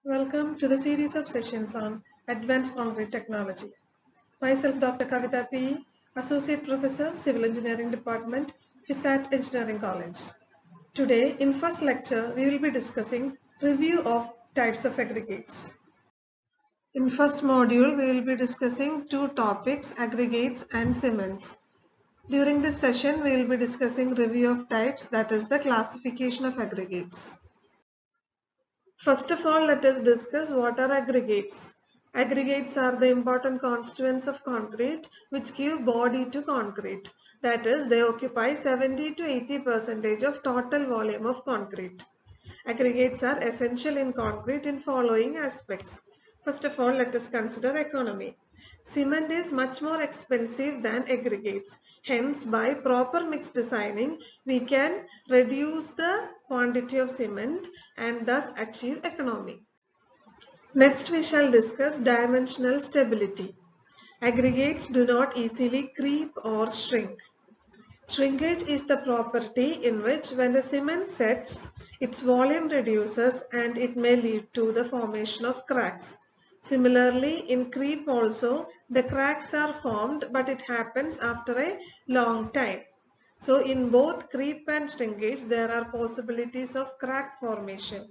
Welcome to the series of sessions on Advanced Concrete Technology. Myself, Dr. Kavita P., Associate Professor, Civil Engineering Department, FISAT Engineering College. Today, in first lecture, we will be discussing review of types of aggregates. In first module, we will be discussing two topics, aggregates and cements. During this session, we will be discussing review of types, that is the classification of aggregates. First of all, let us discuss what are aggregates. Aggregates are the important constituents of concrete which give body to concrete. That is, they occupy 70 to 80% of total volume of concrete. Aggregates are essential in concrete in following aspects. First of all, let us consider economy. Cement is much more expensive than aggregates. Hence, by proper mix designing, we can reduce the quantity of cement and thus achieve economy. Next, we shall discuss dimensional stability. Aggregates do not easily creep or shrink. Shrinkage is the property in which when the cement sets, its volume reduces and it may lead to the formation of cracks. Similarly, in creep also, the cracks are formed but it happens after a long time. So in both creep and shrinkage, there are possibilities of crack formation.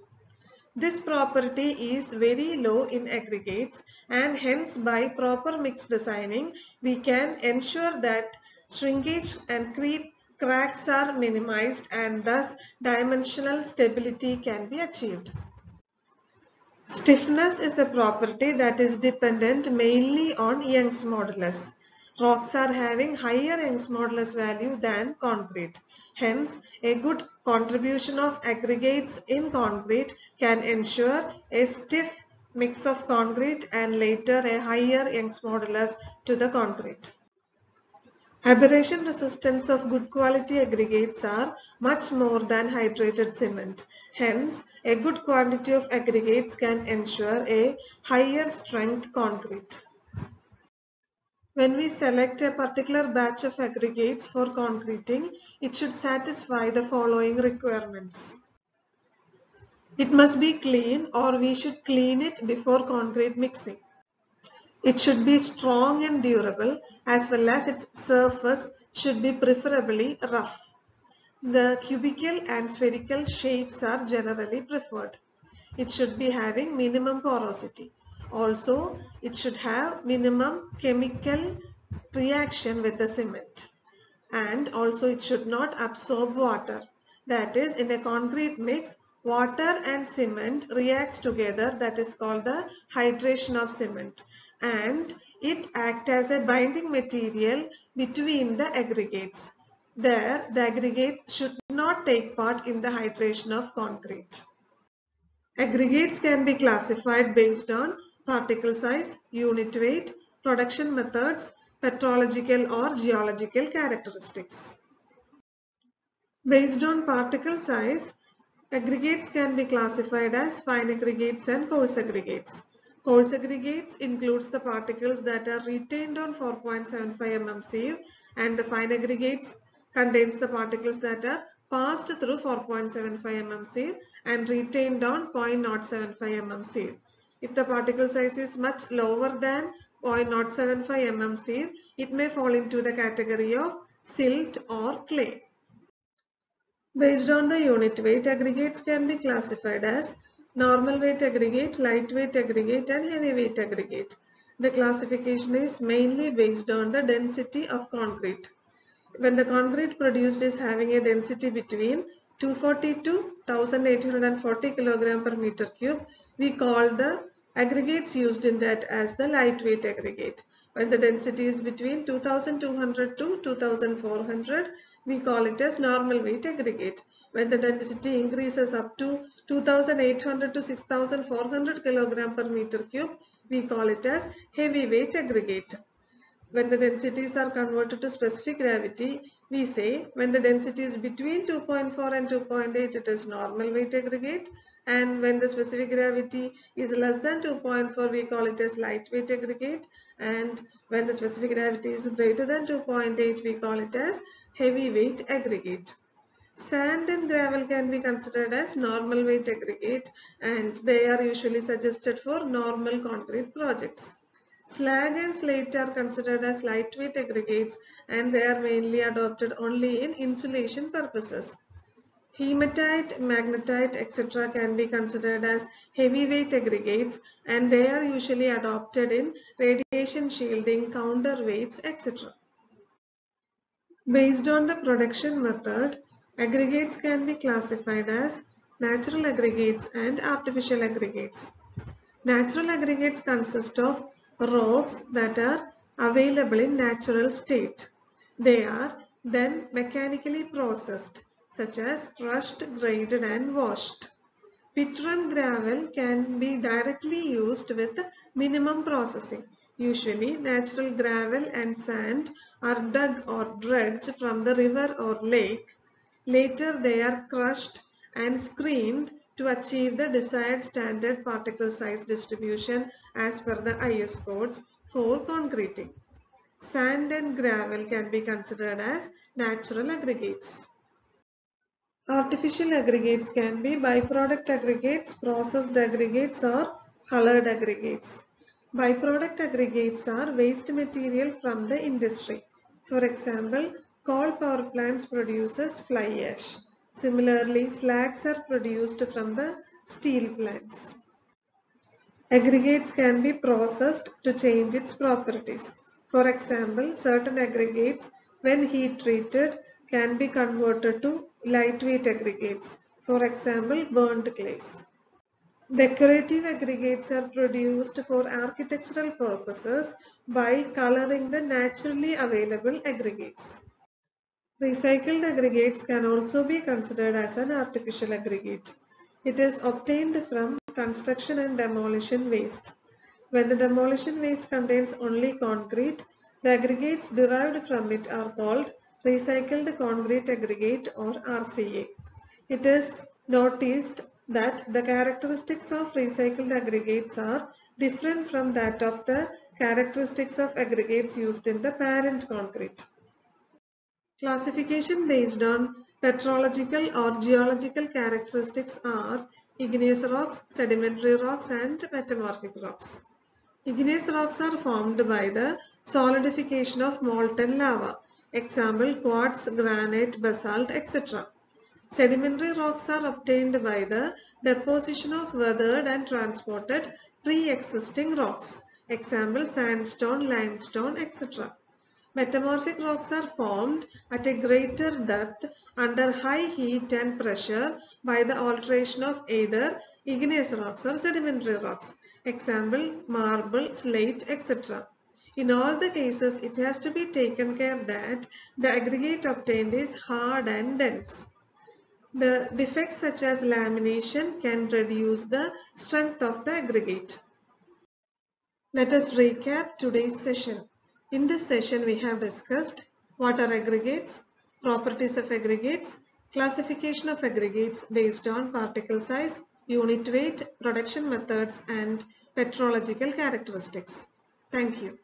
This property is very low in aggregates and hence by proper mix designing, we can ensure that shrinkage and creep cracks are minimized and thus dimensional stability can be achieved. Stiffness is a property that is dependent mainly on Young's modulus. Rocks are having higher Young's modulus value than concrete. Hence, a good contribution of aggregates in concrete can ensure a stiff mix of concrete and later a higher Young's modulus to the concrete. Aberration resistance of good quality aggregates are much more than hydrated cement. Hence, a good quantity of aggregates can ensure a higher strength concrete. When we select a particular batch of aggregates for concreting, it should satisfy the following requirements. It must be clean or we should clean it before concrete mixing. It should be strong and durable as well as its surface should be preferably rough. The cubical and spherical shapes are generally preferred. It should be having minimum porosity. Also, it should have minimum chemical reaction with the cement. And also it should not absorb water. That is, in a concrete mix, water and cement reacts together, that is called the hydration of cement, and it acts as a binding material between the aggregates. There, the aggregates should not take part in the hydration of concrete. Aggregates can be classified based on particle size, unit weight, production methods, petrological or geological characteristics. Based on particle size, aggregates can be classified as fine aggregates and coarse aggregates. Coarse aggregates includes the particles that are retained on 4.75 mm sieve, and the fine aggregates contains the particles that are passed through 4.75 mm sieve and retained on 0.075 mm sieve. If the particle size is much lower than 0.075 mm sieve, it may fall into the category of silt or clay. Based on the unit weight, aggregates can be classified as normal weight aggregate, lightweight aggregate and heavyweight aggregate. The classification is mainly based on the density of concrete. When the concrete produced is having a density between 240 to 1840 kg per meter cube, we call the aggregates used in that as the lightweight aggregate. When the density is between 2200 to 2400, we call it as normal weight aggregate. When the density increases up to 2800 to 6400 kg per meter cube, we call it as heavy weight aggregate. When the densities are converted to specific gravity, we say when the density is between 2.4 and 2.8, it is normal weight aggregate, and when the specific gravity is less than 2.4, we call it as lightweight aggregate, and when the specific gravity is greater than 2.8, we call it as heavyweight aggregate. Sand and gravel can be considered as normal weight aggregate and they are usually suggested for normal concrete projects. Slag and slate are considered as lightweight aggregates and they are mainly adopted only in insulation purposes. Hematite, magnetite, etc. can be considered as heavyweight aggregates and they are usually adopted in radiation shielding, counterweights, etc. Based on the production method, aggregates can be classified as natural aggregates and artificial aggregates. Natural aggregates consist of rocks that are available in natural state. They are then mechanically processed, such as crushed, graded and washed. Pit-run gravel can be directly used with minimum processing. Usually, natural gravel and sand are dug or dredged from the river or lake. Later, they are crushed and screened to achieve the desired standard particle size distribution as per the IS codes for concreting. Sand and gravel can be considered as natural aggregates. Artificial aggregates can be byproduct aggregates, processed aggregates or colored aggregates. Byproduct aggregates are waste material from the industry. For example, coal power plants produces fly ash. Similarly, slags are produced from the steel plants. Aggregates can be processed to change its properties. For example, certain aggregates, when heat treated, can be converted to lightweight aggregates. For example, burnt clays. Decorative aggregates are produced for architectural purposes by coloring the naturally available aggregates. Recycled aggregates can also be considered as an artificial aggregate. It is obtained from construction and demolition waste. When the demolition waste contains only concrete, the aggregates derived from it are called recycled concrete aggregate or RCA. It is noticed that the characteristics of recycled aggregates are different from that of the characteristics of aggregates used in the parent concrete. Classification based on petrological or geological characteristics are igneous rocks, sedimentary rocks and metamorphic rocks. Igneous rocks are formed by the solidification of molten lava, example quartz, granite, basalt, etc. Sedimentary rocks are obtained by the deposition of weathered and transported pre-existing rocks, example sandstone, limestone, etc. Metamorphic rocks are formed at a greater depth under high heat and pressure by the alteration of either igneous rocks or sedimentary rocks. Example, marble, slate, etc. In all the cases, it has to be taken care that the aggregate obtained is hard and dense. The defects such as lamination can reduce the strength of the aggregate. Let us recap today's session. In this session, we have discussed what are aggregates, properties of aggregates, classification of aggregates based on particle size, unit weight, production methods, and petrological characteristics. Thank you.